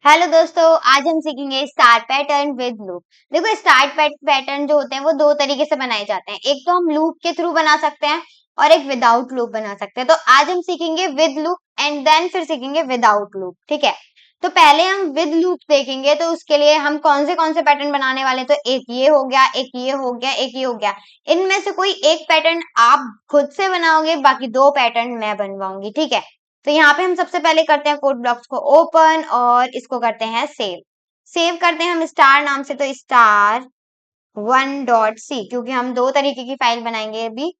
Hello दोस्तों, आज हम सीखेंगे स्टार पैटर्न विद लूप। देखो, स्टार पैटर्न जो होते हैं वो दो तरीके से बनाए जाते हैं। एक तो हम लूप के थ्रू बना सकते हैं और एक विदाउट लूप बना सकते हैं। तो आज हम सीखेंगे विद लूप एंड देन फिर सीखेंगे विदाउट लूप। ठीक है, तो पहले हम विद लूप देखेंगे। तो उसके लिए हम कौन से पैटर्न बनाने वाले हैं? तो एक ये हो गया, एक ये हो गया, एक ये हो गया। इनमें से कोई एक पैटर्न आप खुद से बनाओगे, बाकी दो पैटर्न मैं बनवाऊंगी। ठीक है, तो यहाँ पे हम सबसे पहले करते हैं कोड ब्लॉक्स को ओपन और इसको करते हैं सेव। सेव करते हैं हम स्टार नाम से, तो स्टार 1.c, क्योंकि हम दो तरीके की फाइल बनाएंगे अभी।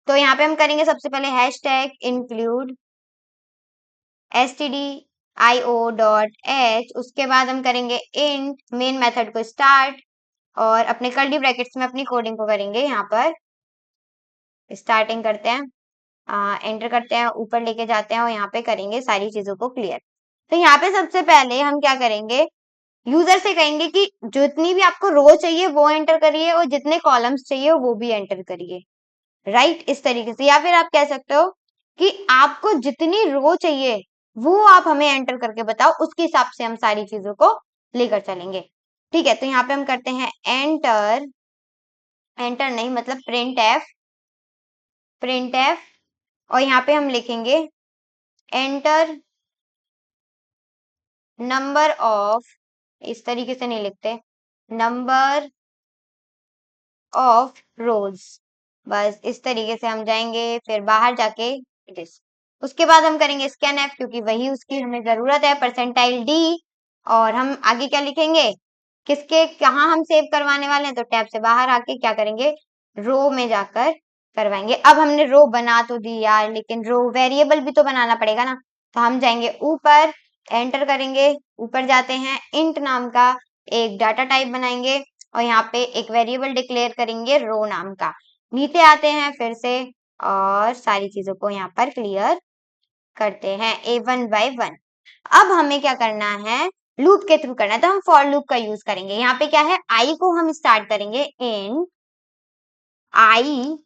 तो यहाँ पे हम करेंगे सबसे पहले हैशटैग इंक्लूड stdio.h। उसके बाद हम करेंगे इंट मेन मेथड को स्टार्ट और अपने कर्ली ब्रैकेट्स में अपनी कोडिंग को करेंगे। यहाँ पर स्टार्टिंग करते हैं, एंटर करते हैं, ऊपर लेके जाते हैं और यहाँ पे करेंगे सारी चीजों को क्लियर। तो यहाँ पे सबसे पहले हम क्या करेंगे, यूजर से कहेंगे कि जितनी भी आपको रो चाहिए वो एंटर करिए और जितने कॉलम्स चाहिए वो भी एंटर करिए। राइट, इस तरीके से। या फिर आप कह सकते हो कि आपको जितनी रो चाहिए वो आप हमें एंटर करके बताओ, उसके हिसाब से हम सारी चीजों को लेकर चलेंगे। ठीक है, तो यहाँ पे हम करते हैं एंटर, एंटर नहीं मतलब प्रिंट एफ, प्रिंट एफ, और यहाँ पे हम लिखेंगे एंटर नंबर ऑफ, इस तरीके से नहीं लिखते, नंबर ऑफ रोज। बस इस तरीके से हम जाएंगे, फिर बाहर जाके दिस। उसके बाद हम करेंगे स्कैन एफ, क्योंकि वही उसकी हमें जरूरत है, परसेंटाइल डी। और हम आगे क्या लिखेंगे, किसके कहाँ हम सेव करवाने वाले हैं? तो टैब से बाहर आके क्या करेंगे, रो में जाकर करवाएंगे। अब हमने रो बना तो दी यार, लेकिन रो वेरिएबल भी तो बनाना पड़ेगा ना। तो हम जाएंगे ऊपर, एंटर करेंगे, ऊपर जाते हैं, इंट नाम का एक डाटा टाइप बनाएंगे और यहाँ पे एक वेरिएबल डिक्लेयर करेंगे रो नाम का। नीचे आते हैं फिर से और सारी चीजों को यहाँ पर क्लियर करते हैं ए वन बाय वन। अब हमें क्या करना है, लूप के थ्रू करना है, तो हम फॉर लूप का यूज करेंगे। यहाँ पे क्या है, आई को हम स्टार्ट करेंगे इन, आई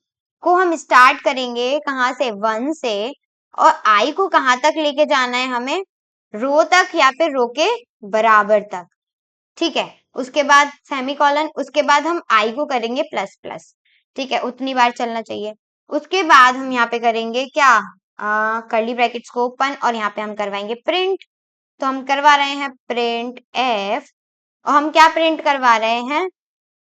को हम स्टार्ट करेंगे कहाँ से, 1 से, और आई को कहाँ तक लेके जाना है हमें, रो तक या फिर रो के बराबर तक। ठीक है, उसके बाद सेमीकोलन, उसके बाद हम आई को करेंगे प्लस प्लस। ठीक है, उतनी बार चलना चाहिए। उसके बाद हम यहाँ पे करेंगे क्या, कर्ली ब्रैकेट्स को ओपन और यहाँ पे हम करवाएंगे प्रिंट। तो हम करवा रहे हैं प्रिंट एफ, और हम क्या प्रिंट करवा रहे हैं,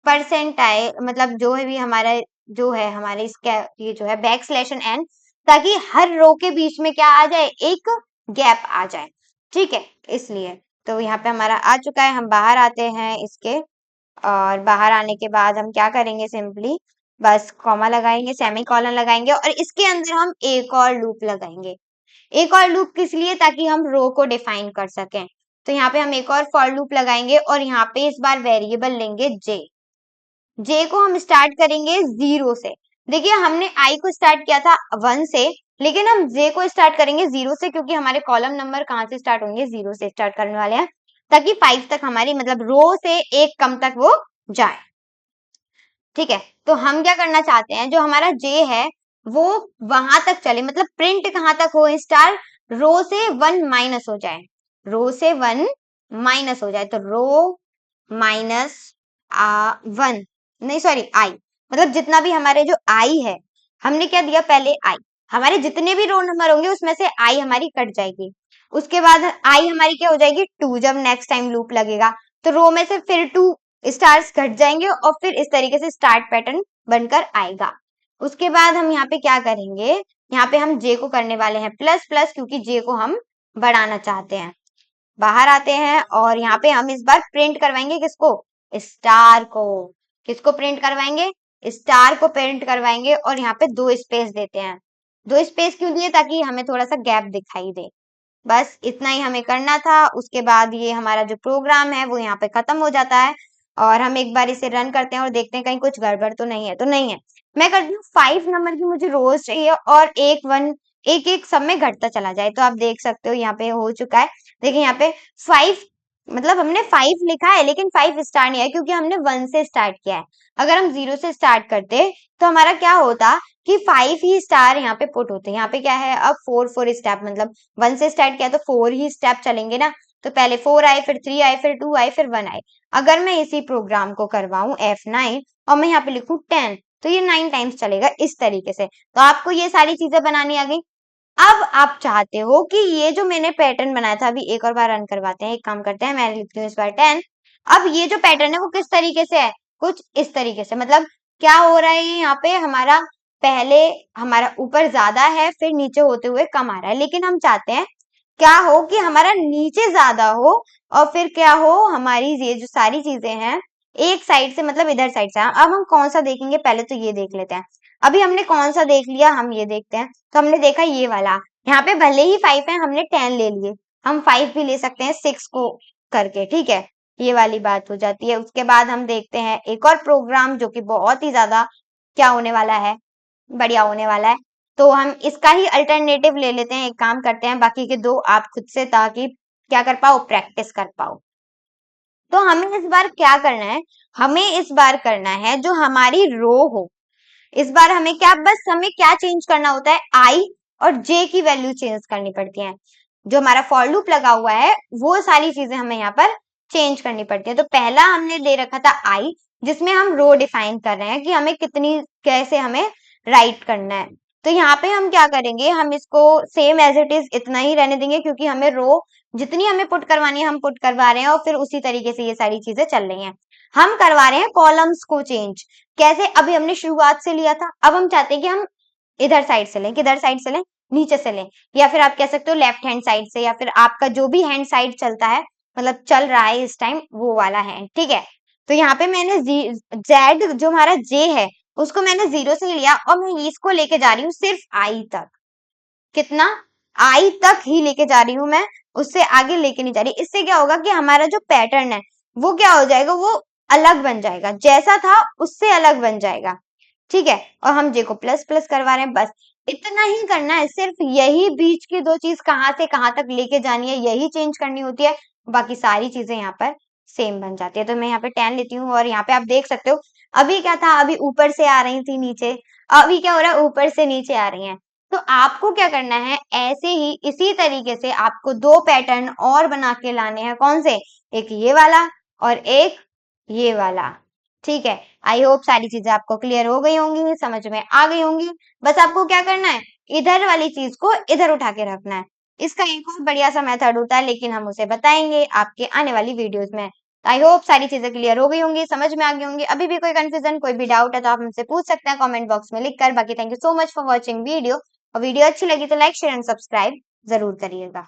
परसेंटाइल, मतलब जो है भी हमारा जो है हमारे इसका ये जो है बैक स्लैश एन, ताकि हर रो के बीच में क्या आ जाए, एक गैप आ जाए। ठीक है, इसलिए तो यहाँ पे हमारा आ चुका है। हम बाहर आते हैं इसके, और बाहर आने के बाद हम क्या करेंगे, सिंपली बस कॉमा लगाएंगे, सेमी कॉलन लगाएंगे और इसके अंदर हम एक और लूप लगाएंगे। एक और लूप किस लिए, ताकि हम रो को डिफाइन कर सकें। तो यहाँ पे हम एक और फॉर लूप लगाएंगे और यहाँ पे इस बार वेरिएबल लेंगे जे। जे को हम स्टार्ट करेंगे 0 से। देखिए, हमने आई को स्टार्ट किया था 1 से, लेकिन हम जे को स्टार्ट करेंगे 0 से, क्योंकि हमारे कॉलम नंबर कहाँ से स्टार्ट होंगे, 0 से स्टार्ट करने वाले हैं, ताकि 5 तक हमारी मतलब रो से एक कम तक वो जाए। ठीक है, तो हम क्या करना चाहते हैं, जो हमारा जे है वो वहां तक चले, मतलब प्रिंट कहाँ तक हो, स्टार रो से 1 माइनस हो जाए, रो से 1 माइनस हो जाए। तो रो माइनस 1, नहीं सॉरी आई, मतलब जितना भी हमारे जो आई है, हमने क्या दिया पहले आई, हमारे जितने भी रो नंबर होंगे उसमें से आई हमारी कट जाएगी। उसके बाद आई हमारी क्या हो जाएगी, 2, जब नेक्स्ट टाइम लूप लगेगा। तो रो में से फिर 2 स्टार्स घट जाएंगे और फिर इस तरीके से स्टार्ट पैटर्न बनकर आएगा। उसके बाद हम यहाँ पे क्या करेंगे, यहाँ पे हम जे को करने वाले हैं प्लस प्लस, क्योंकि जे को हम बढ़ाना चाहते हैं। बाहर आते हैं और यहाँ पे हम इस बार प्रिंट करवाएंगे किसको, स्टार को। किसको प्रिंट करवाएंगे, स्टार को प्रिंट करवाएंगे और यहाँ पे 2 स्पेस देते हैं। 2 स्पेस क्यों दिए, ताकि हमें थोड़ा सा गैप दिखाई दे। बस इतना ही हमें करना था। उसके बाद ये हमारा जो प्रोग्राम है वो यहाँ पे खत्म हो जाता है और हम एक बार इसे रन करते हैं और देखते हैं कहीं कुछ गड़बड़ तो नहीं है। तो नहीं है, मैं करती हूँ 5 नंबर की मुझे रोज चाहिए और एक एक सब में घटता चला जाए। तो आप देख सकते हो यहाँ पे हो चुका है। देखिए यहाँ पे 5, मतलब हमने 5 लिखा है लेकिन 5 स्टार नहीं है, क्योंकि हमने 1 से स्टार्ट किया है। अगर हम 0 से स्टार्ट करते तो हमारा क्या होता कि 5 ही स्टार यहाँ पे पुट होते हैं। यहाँ पे क्या है, अब 4 4 स्टेप, मतलब 1 से स्टार्ट किया तो 4 ही स्टेप चलेंगे ना। तो पहले 4 आए, फिर 3 आए, फिर 2 आए, फिर 1 आए। अगर मैं इसी प्रोग्राम को करवाऊं F9 और मैं यहाँ पे लिखूं 10, तो ये 9 टाइम्स चलेगा इस तरीके से। तो आपको ये सारी चीजें बनानी आ गई। अब आप चाहते हो कि ये जो मैंने पैटर्न बनाया था, अभी एक और बार रन करवाते हैं, एक काम करते हैं, मैं लिखती हूँ इस बार 10। अब ये जो पैटर्न है वो किस तरीके से है, कुछ इस तरीके से, मतलब क्या हो रहा है यहाँ पे, हमारा पहले हमारा ऊपर ज्यादा है, फिर नीचे होते हुए कम आ रहा है, लेकिन हम चाहते हैं क्या हो कि हमारा नीचे ज्यादा हो और फिर क्या हो, हमारी ये जो सारी चीजें हैं एक साइड से, मतलब इधर साइड से। अब हम कौन सा देखेंगे, पहले तो ये देख लेते हैं। अभी हमने कौन सा देख लिया, हम ये देखते हैं। तो हमने देखा ये वाला, यहाँ पे भले ही 5 है, हमने 10 ले लिए, हम 5 भी ले सकते हैं 6 को करके, ठीक है, ये वाली बात हो जाती है। उसके बाद हम देखते हैं एक और प्रोग्राम जो कि बहुत ही ज्यादा क्या होने वाला है, बढ़िया होने वाला है। तो हम इसका ही अल्टरनेटिव ले लेते हैं, एक काम करते हैं, बाकी के दो आप खुद से, ताकि क्या कर पाओ, प्रैक्टिस कर पाओ। तो हमें इस बार क्या करना है, हमें इस बार करना है जो हमारी रो हो, इस बार हमें क्या, बस हमें क्या चेंज करना होता है, आई और जे की वैल्यू चेंज करनी पड़ती है। जो हमारा फॉर लूप लगा हुआ है वो सारी चीजें हमें यहाँ पर चेंज करनी पड़ती है। तो पहला हमने दे रखा था आई, जिसमें हम रो डिफाइन कर रहे हैं कि हमें कितनी, कैसे हमें राइट करना है। तो यहाँ पे हम क्या करेंगे, हम इसको सेम एज इट इज इतना ही रहने देंगे, क्योंकि हमें रो जितनी हमें पुट करवानी है हम पुट करवा रहे हैं, और फिर उसी तरीके से ये सारी चीजें चल रही हैं। हम करवा रहे हैं कॉलम्स को चेंज। कैसे, अभी हमने शुरुआत से लिया था, अब हम चाहते हैं कि हम इधर साइड से लें, किधर साइड से लें, नीचे से लें, या फिर आप कह सकते हो लेफ्ट हैंड साइड से, या फिर आपका जो भी हैंड साइड चलता है, मतलब चल रहा है इस टाइम, वो वाला हैंड, ठीक है। तो यहाँ पे मैंने जेड जो हमारा जे है उसको मैंने 0 से लिया, और मैं इसको लेके जा रही हूँ सिर्फ आई तक। कितना, आई तक ही लेके जा रही हूँ मैं, उससे आगे लेके नहीं जा रही। इससे क्या होगा कि हमारा जो पैटर्न है वो क्या हो जाएगा, वो अलग बन जाएगा, जैसा था उससे अलग बन जाएगा, ठीक है। और हम जे को प्लस प्लस करवा रहे हैं, बस इतना ही करना है, सिर्फ यही बीच की दो चीज कहाँ से कहाँ तक लेके जानी है यही चेंज करनी होती है, बाकी सारी चीजें यहाँ पर सेम बन जाती है। तो मैं यहाँ पे 10 लेती हूँ, और यहाँ पे आप देख सकते हो अभी क्या था, अभी ऊपर से आ रही थी नीचे, अभी क्या हो रहा है, ऊपर से नीचे आ रही हैं। तो आपको क्या करना है, ऐसे ही इसी तरीके से आपको दो पैटर्न और बना के लाने हैं, कौन से, एक ये वाला और एक ये वाला, ठीक है। आई होप सारी चीजें आपको क्लियर हो गई होंगी, समझ में आ गई होंगी। बस आपको क्या करना है, इधर वाली चीज को इधर उठा के रखना है। इसका एक और बढ़िया सा मेथड होता है, लेकिन हम उसे बताएंगे आपके आने वाली वीडियोस में। आई होप सारी चीजें क्लियर हो गई होंगी, समझ में आ गई होंगी। अभी भी कोई कंफ्यूजन, कोई भी डाउट है तो आप हमसे पूछ सकते हैं कमेंट बॉक्स में लिखकर। बाकी thank you so much for watching video, और वीडियो अच्छी लगी तो लाइक शेयर एंड सब्सक्राइब जरूर करिएगा।